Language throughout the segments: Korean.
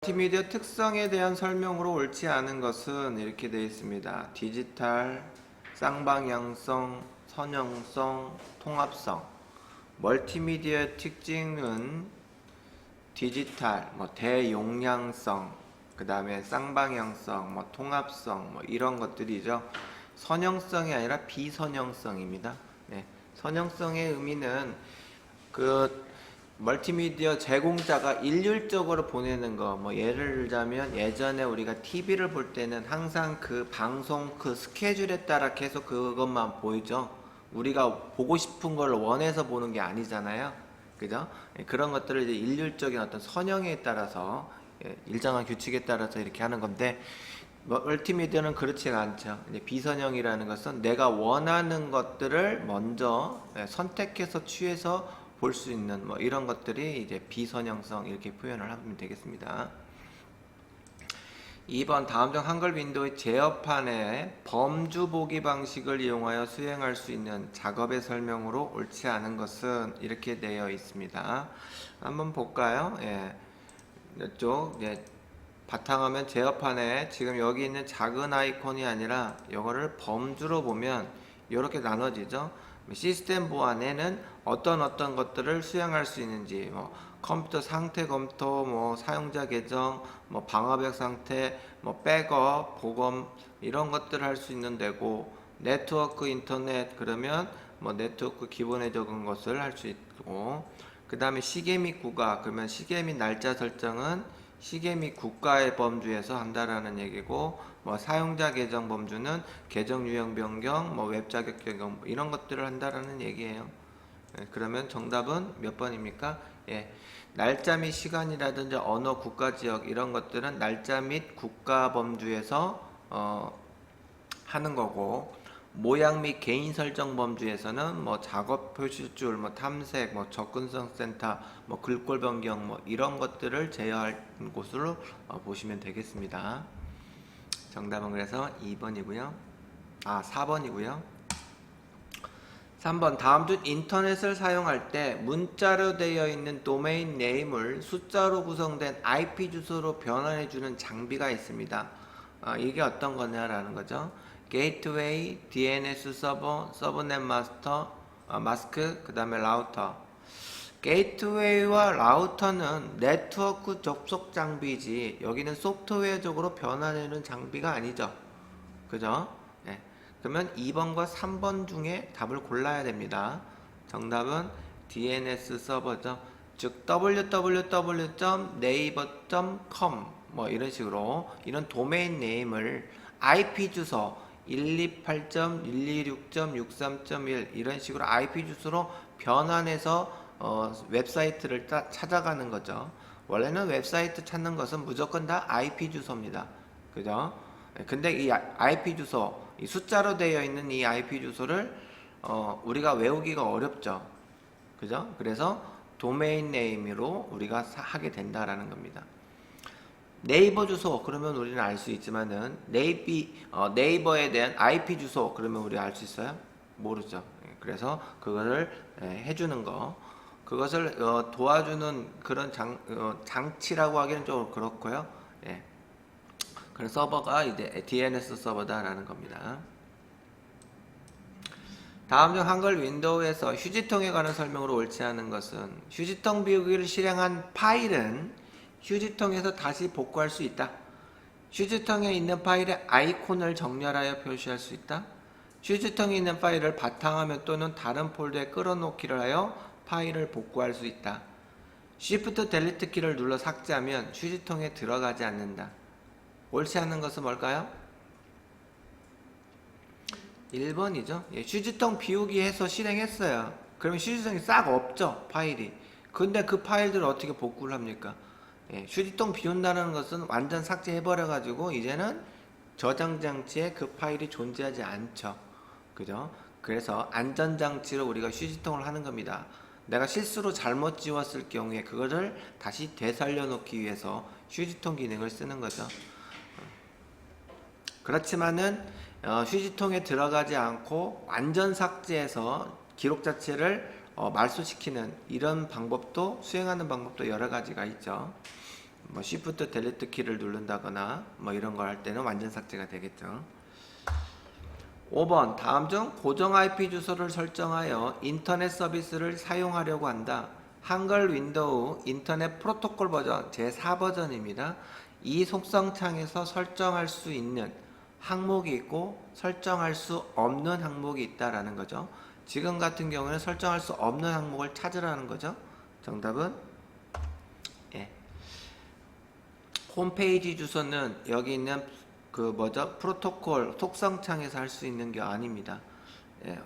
멀티미디어 특성에 대한 설명으로 옳지 않은 것은 이렇게 되어 있습니다. 디지털, 쌍방향성, 선형성, 통합성. 멀티미디어의 특징은 디지털, 대용량성, 그 다음에 쌍방향성, 통합성, 이런 것들이죠. 선형성이 아니라 비선형성입니다. 네, 선형성의 의미는 그 멀티미디어 제공자가 일률적으로 보내는 거, 예를 들자면 예전에 우리가 TV를 볼 때는 항상 그 방송 그 스케줄에 따라 계속 그것만 보이죠. 우리가 보고 싶은 걸 원해서 보는 게 아니잖아요. 그죠? 그런 것들을 이제 일률적인 어떤 선형에 따라서 일정한 규칙에 따라서 이렇게 하는 건데, 멀티미디어는 그렇지가 않죠. 이제 비선형이라는 것은 내가 원하는 것들을 먼저 선택해서 취해서 볼 수 있는 이런 것들이 이제 비선형성 이렇게 표현을 하면 되겠습니다. 2번 다음 중 한글 윈도우의 제어판의 범주 보기 방식을 이용하여 수행할 수 있는 작업의 설명으로 옳지 않은 것은 이렇게 되어 있습니다. 한번 볼까요? 이쪽 바탕화면 제어판에 지금 여기 있는 작은 아이콘이 아니라 이거를 범주로 보면 이렇게 나눠지죠. 시스템 보안에는 어떤 것들을 수행할 수 있는지, 컴퓨터 상태 검토, 사용자 계정, 방화벽 상태, 백업, 복원 이런 것들을 할 수 있는 데고, 네트워크 인터넷 그러면 네트워크 기본에 적은 것을 할 수 있고, 그 다음에 시계 및 국가 그러면 시계 및 날짜 설정은 시계 및 국가의 범주에서 한다라는 얘기고, 사용자 계정 범주는 계정 유형 변경, 웹 자격 변경 이런 것들을 한다라는 얘기예요. 그러면 정답은 몇 번입니까? 날짜 및 시간이라든지 언어, 국가, 지역 이런 것들은 날짜 및 국가 범주에서 하는 거고, 모양 및 개인 설정 범주에서는 작업 표시줄, 탐색, 접근성 센터, 글꼴 변경 이런 것들을 제어할 곳으로 보시면 되겠습니다. 정답은 그래서 2번이고요. 4번이고요. 3번 다음 중 인터넷을 사용할 때 문자로 되어 있는 도메인 네임을 숫자로 구성된 IP 주소로 변환해 주는 장비가 있습니다. 이게 어떤 거냐라는 거죠. 게이트웨이, DNS 서버, 서브넷 마스터, 마스크, 그 다음에 라우터. 게이트웨이와 라우터는 네트워크 접속 장비지 여기는 소프트웨어적으로 변환하는 장비가 아니죠. 그죠? 네. 그러면 2번과 3번 중에 답을 골라야 됩니다. 정답은 DNS 서버죠. 즉 www.naver.com 이런 식으로 이런 도메인 네임을 IP 주소 128.126.63.1 이런 식으로 IP 주소로 변환해서 웹사이트를 찾아가는 거죠. 원래는 웹사이트 찾는 것은 무조건 다 IP 주소입니다. 그죠? 근데 이 IP 주소, 이 숫자로 되어 있는 이 IP 주소를 우리가 외우기가 어렵죠. 그죠? 그래서 도메인 네임으로 우리가 하게 된다라는 겁니다. 네이버 주소 그러면 우리는 알 수 있지만은 네이버에 대한 IP 주소 그러면 우리가 알 수 있어요? 모르죠. 그래서 그거를 해주는 거, 그것을 도와주는 그런 장치라고 하기는 좀 그렇고요. 그래서 서버가 이제 DNS 서버다라는 겁니다. 다음 중 한글 윈도우에서 휴지통에 관한 설명으로 옳지 않은 것은 휴지통 비우기를 실행한 파일은 휴지통에서 다시 복구할 수 있다. 휴지통에 있는 파일의 아이콘을 정렬하여 표시할 수 있다. 휴지통에 있는 파일을 바탕화면 또는 다른 폴더에 끌어놓기를 하여 파일을 복구할 수 있다. Shift 델리트 키를 눌러 삭제하면 휴지통에 들어가지 않는다. 옳지 않은 것은 뭘까요? 1번이죠. 휴지통 비우기 해서 실행했어요. 그러면 휴지통이 싹 없죠, 파일이. 근데 그 파일들을 어떻게 복구를 합니까? 휴지통 비운다는 것은 완전 삭제해버려가지고 이제는 저장장치에 그 파일이 존재하지 않죠. 그죠? 그래서 안전장치로 우리가 휴지통을 하는 겁니다. 내가 실수로 잘못 지웠을 경우에 그거를 다시 되살려 놓기 위해서 휴지통 기능을 쓰는 거죠. 그렇지만은 휴지통에 들어가지 않고 완전 삭제해서 기록 자체를 말소시키는 이런 방법도 수행하는 방법도 여러 가지가 있죠. 뭐 Shift 델리트 키를 누른다거나 뭐 이런 걸 할 때는 완전 삭제가 되겠죠. 5번 다음 중 고정 IP 주소를 설정하여 인터넷 서비스를 사용하려고 한다. 한글 윈도우 인터넷 프로토콜 버전 제4버전입니다. 이 속성창에서 설정할 수 있는 항목이 있고 설정할 수 없는 항목이 있다라는 거죠. 지금 같은 경우는 설정할 수 없는 항목을 찾으라는 거죠. 정답은 예. 홈페이지 주소는 여기 있는 프로토콜 속성창에서 할 수 있는 게 아닙니다. 예.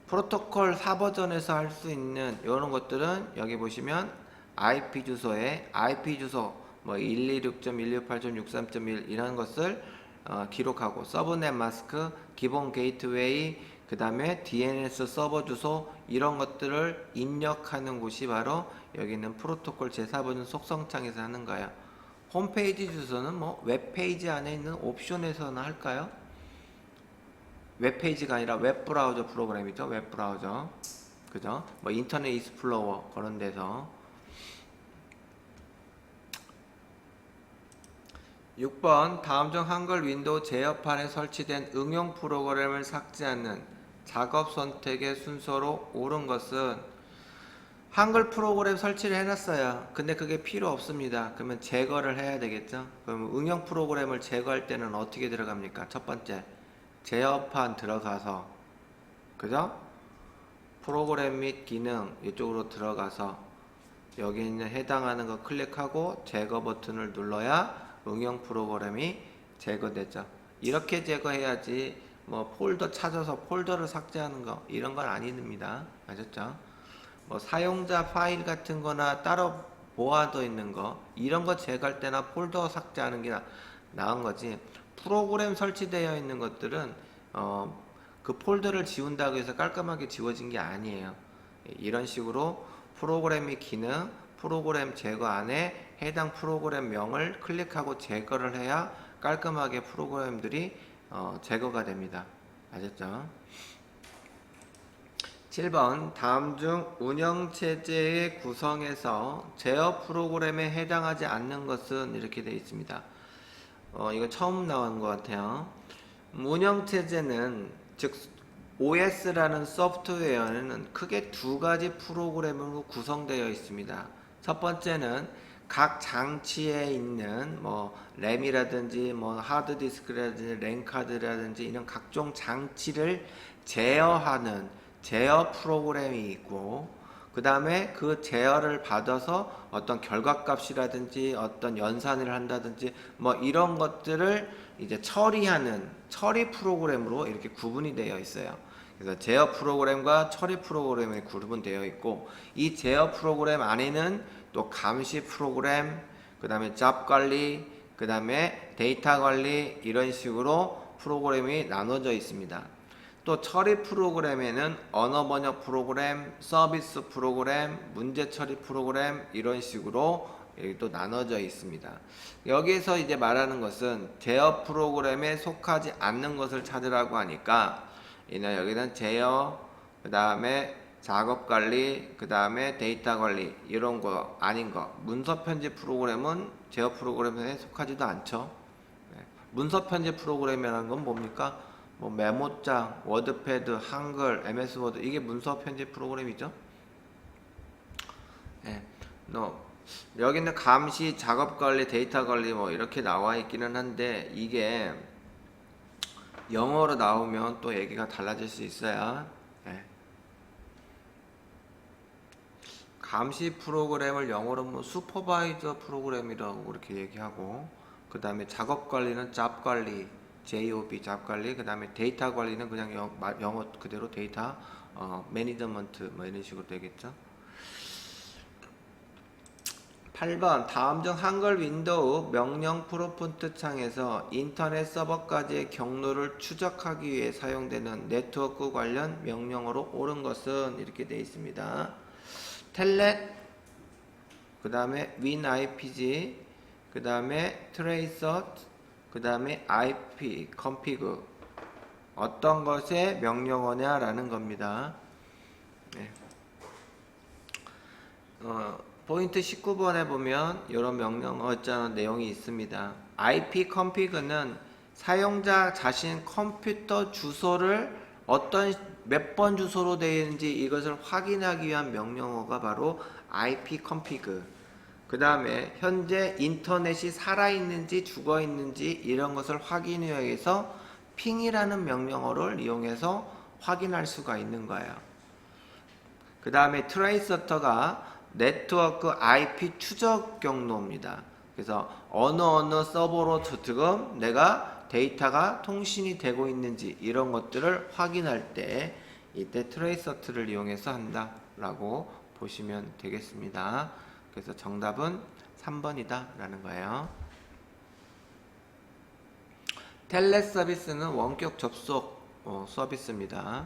프로토콜 4버전에서 할 수 있는 이런 것들은 여기 보시면 IP 주소에 IP 주소 뭐 126.168.63.1 이런 것을 기록하고 서브넷 마스크, 기본 게이트웨이, 그 다음에 DNS 서버 주소 이런 것들을 입력하는 곳이 바로 여기 있는 프로토콜 제4버전 속성창에서 하는 거예요. 홈페이지 주소는 뭐 웹페이지 안에 있는 옵션에서나 할까요? 웹페이지가 아니라 웹브라우저 프로그램이죠. 웹브라우저. 그죠? 뭐 인터넷 익스플로러 그런 데서. 6번 다음 중 한글 윈도우 제어판에 설치된 응용 프로그램을 삭제하는 작업 선택의 순서로 옳은 것은 한글 프로그램 설치를 해놨어요. 근데 그게 필요 없습니다. 그러면 제거를 해야 되겠죠. 그럼 응용 프로그램을 제거할 때는 어떻게 들어갑니까? 첫 번째 제어판 들어가서 그죠? 프로그램 및 기능 이쪽으로 들어가서 여기 있는 해당하는 거 클릭하고 제거 버튼을 눌러야 응용 프로그램이 제거되죠. 이렇게 제거해야지 뭐 폴더 찾아서 폴더를 삭제하는 거 이런 건 아닙니다. 아셨죠? 뭐 사용자 파일 같은 거나 따로 모아져 있는 거 이런 거 제거할 때나 폴더 삭제하는 게 나은 거지. 프로그램 설치되어 있는 것들은 그 폴더를 지운다고 해서 깔끔하게 지워진 게 아니에요. 이런 식으로 프로그램의 기능, 프로그램 제거 안에 해당 프로그램명을 클릭하고 제거를 해야 깔끔하게 프로그램들이 제거가 됩니다. 아셨죠? 7번 다음 중 운영체제의 구성에서 제어 프로그램에 해당하지 않는 것은 이렇게 되어 있습니다. 이거 처음 나온 것 같아요. 운영체제는 즉 OS라는 소프트웨어는 크게 두 가지 프로그램으로 구성되어 있습니다. 첫 번째는 각 장치에 있는 뭐 램이라든지 뭐 하드디스크라든지 랜카드라든지 이런 각종 장치를 제어하는 제어 프로그램이 있고, 그 다음에 그 제어를 받아서 어떤 결과값이라든지 어떤 연산을 한다든지 뭐 이런 것들을 이제 처리하는 처리 프로그램으로 이렇게 구분이 되어 있어요. 그래서 제어 프로그램과 처리 프로그램이 구분되어 있고, 이 제어 프로그램 안에는 또 감시 프로그램, 그 다음에 잡 관리, 그 다음에 데이터 관리 이런 식으로 프로그램이 나눠져 있습니다. 또 처리 프로그램에는 언어 번역 프로그램, 서비스 프로그램, 문제 처리 프로그램 이런 식으로 또 나눠져 있습니다. 여기서 이제 말하는 것은 제어 프로그램에 속하지 않는 것을 찾으라고 하니까 여기는 제어, 그 다음에 작업 관리, 그 다음에 데이터 관리 이런 거 아닌 거. 문서 편집 프로그램은 제어 프로그램에 속하지도 않죠. 문서 편집 프로그램이라는 건 뭡니까? 뭐 메모장, 워드패드, 한글, MS 워드 이게 문서 편집 프로그램이죠. 여기는 감시, 작업 관리, 데이터 관리 뭐 이렇게 나와 있기는 한데 이게 영어로 나오면 또 얘기가 달라질 수 있어요. 감시 프로그램을 영어로 뭐 슈퍼바이저 프로그램이라고 그렇게 얘기하고, 그 다음에 작업 관리는 잡 관리, JOB 잡 관리, 그 다음에 데이터 관리는 그냥 영어 그대로 데이터 매니저먼트 뭐 이런 식으로 되겠죠. 8번 다음 중 한글 윈도우 명령 프롬프트 창에서 인터넷 서버까지의 경로를 추적하기 위해 사용되는 네트워크 관련 명령어로 옳은 것은 이렇게 되어 있습니다. 텔넷, 그 다음에 WinIPG, 그 다음에 트레이서, 그 다음에 IP config 어떤 것의 명령어냐 라는 겁니다. 포인트 19번에 보면 이런 명령어 있잖아 내용이 있습니다. IP config는 사용자 자신 컴퓨터 주소를 어떤 몇 번 주소로 되어 있는지 이것을 확인하기 위한 명령어가 바로 IP config. 그 다음에 현재 인터넷이 살아있는지 죽어있는지 이런 것을 확인하기 위해서 ping이라는 명령어를 이용해서 확인할 수가 있는 거예요. 그 다음에 트레이서터가 네트워크 IP 추적 경로입니다. 그래서 어느 서버로 지금 내가 데이터가 통신이 되고 있는지 이런 것들을 확인할 때 이때 트레이서터를 이용해서 한다 라고 보시면 되겠습니다. 그래서 정답은 3번이다 라는 거예요. 텔레 서비스는 원격 접속 서비스입니다.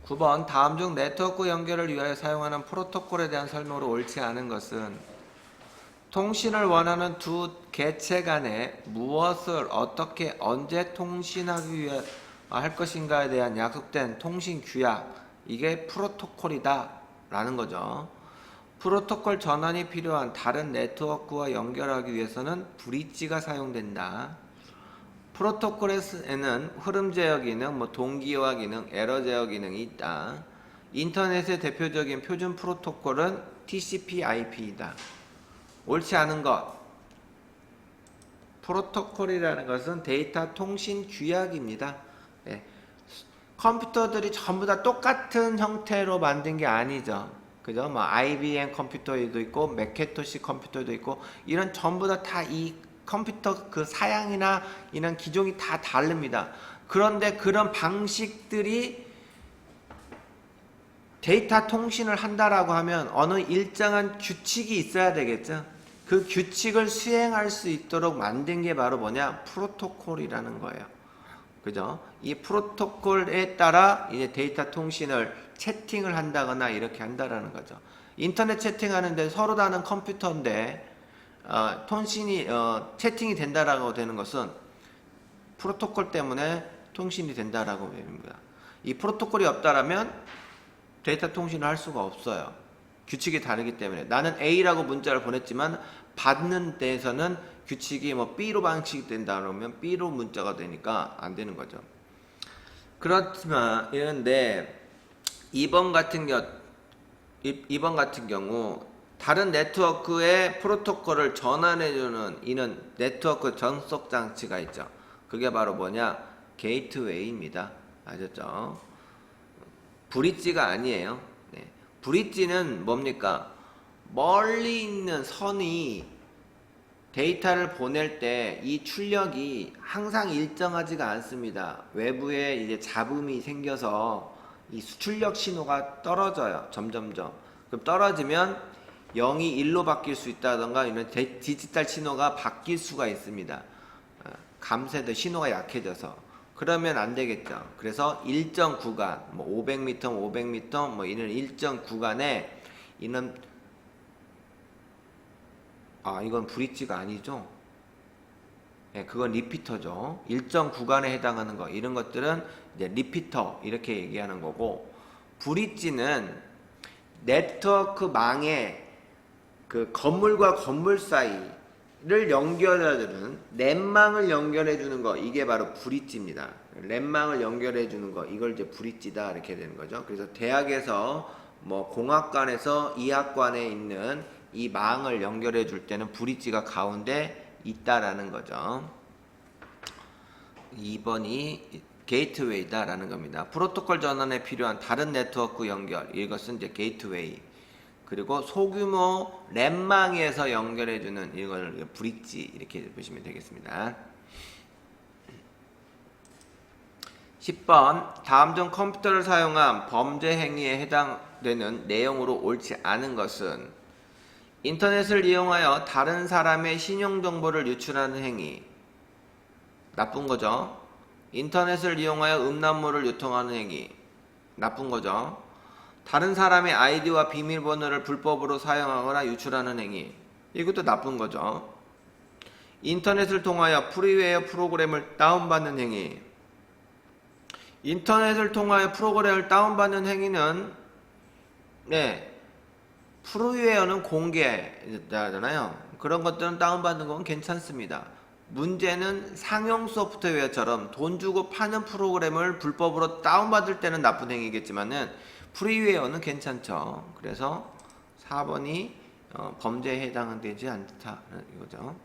9번 다음 중 네트워크 연결을 위하여 사용하는 프로토콜에 대한 설명으로 옳지 않은 것은 통신을 원하는 두 개체 간에 무엇을 어떻게 언제 통신하기 위해 할 것인가에 대한 약속된 통신 규약, 이게 프로토콜이다 라는 거죠. 프로토콜 전환이 필요한 다른 네트워크와 연결하기 위해서는 브릿지가 사용된다. 프로토콜에는 흐름 제어 기능, 동기화 기능, 에러 제어 기능이 있다. 인터넷의 대표적인 표준 프로토콜은 TCP/IP이다. 옳지 않은 것. 프로토콜이라는 것은 데이터 통신 규약입니다. 네. 컴퓨터들이 전부 다 똑같은 형태로 만든 게 아니죠. 그죠? IBM 컴퓨터도 있고, 맥킨토시 컴퓨터도 있고, 이런 전부 다 이 컴퓨터 그 사양이나 이런 기종이 다 다릅니다. 그런데 그런 방식들이 데이터 통신을 한다라고 하면 어느 일정한 규칙이 있어야 되겠죠. 그 규칙을 수행할 수 있도록 만든 게 바로 뭐냐? 프로토콜이라는 거예요. 그죠? 이 프로토콜에 따라 이제 데이터 통신을 채팅을 한다거나 이렇게 한다라는 거죠. 인터넷 채팅하는데 서로 다른 컴퓨터인데 통신이 채팅이 된다라고 되는 것은 프로토콜 때문에 통신이 된다라고 됩니다. 이 프로토콜이 없다라면 데이터 통신을 할 수가 없어요. 규칙이 다르기 때문에 나는 A라고 문자를 보냈지만 받는 데에서는 규칙이 B로 방식이 된다 그러면 B로 문자가 되니까 안 되는 거죠. 그렇지만 이런데 2번 같은 경우 다른 네트워크의 프로토콜을 전환해주는 이는 네트워크 전속 장치가 있죠. 그게 바로 뭐냐? 게이트웨이입니다. 아셨죠? 브릿지가 아니에요. 네. 브릿지는 뭡니까? 멀리 있는 선이 데이터를 보낼 때 이 출력이 항상 일정하지가 않습니다. 외부에 이제 잡음이 생겨서 이 출력 신호가 떨어져요. 점점점. 그럼 떨어지면 0이 1로 바뀔 수 있다던가 이런 디지털 신호가 바뀔 수가 있습니다. 감쇄도 신호가 약해져서 그러면 안 되겠죠. 그래서 일정 구간 500m, 500m 이런 일정 구간에 이는 이건 브릿지가 아니죠. 네, 그건 리피터죠. 일정 구간에 해당하는 거 이런 것들은 이제 리피터 이렇게 얘기하는 거고 브릿지는 네트워크망에 그 건물과 건물 사이를 연결해주는 랜망을 연결해주는 거 이게 바로 브릿지입니다. 랜망을 연결해주는 거 이걸 이제 브릿지다 이렇게 되는 거죠. 그래서 대학에서 공학관에서 이학관에 있는 이 망을 연결해줄 때는 브릿지가 가운데 있다라는 거죠. 2번이 게이트웨이다 라는 겁니다. 프로토콜 전환에 필요한 다른 네트워크 연결 이것은 이제 게이트웨이. 그리고 소규모 랜망에서 연결해주는 이걸 브릿지 이렇게 보시면 되겠습니다. 10번 다음 중 컴퓨터를 사용한 범죄 행위에 해당되는 내용으로 옳지 않은 것은 인터넷을 이용하여 다른 사람의 신용정보를 유출하는 행위 나쁜 거죠. 인터넷을 이용하여 음란물을 유통하는 행위 나쁜 거죠. 다른 사람의 아이디와 비밀번호를 불법으로 사용하거나 유출하는 행위 이것도 나쁜 거죠. 인터넷을 통하여 프리웨어 프로그램을 다운받는 행위 인터넷을 통하여 프로그램을 다운받는 행위는 네, 프리웨어는 공개잖아요. 그런 것들은 다운받는 건 괜찮습니다. 문제는 상용 소프트웨어처럼 돈 주고 파는 프로그램을 불법으로 다운받을 때는 나쁜 행위겠지만은 프리웨어는 괜찮죠. 그래서 4번이 범죄에 해당은 되지 않다 이거죠.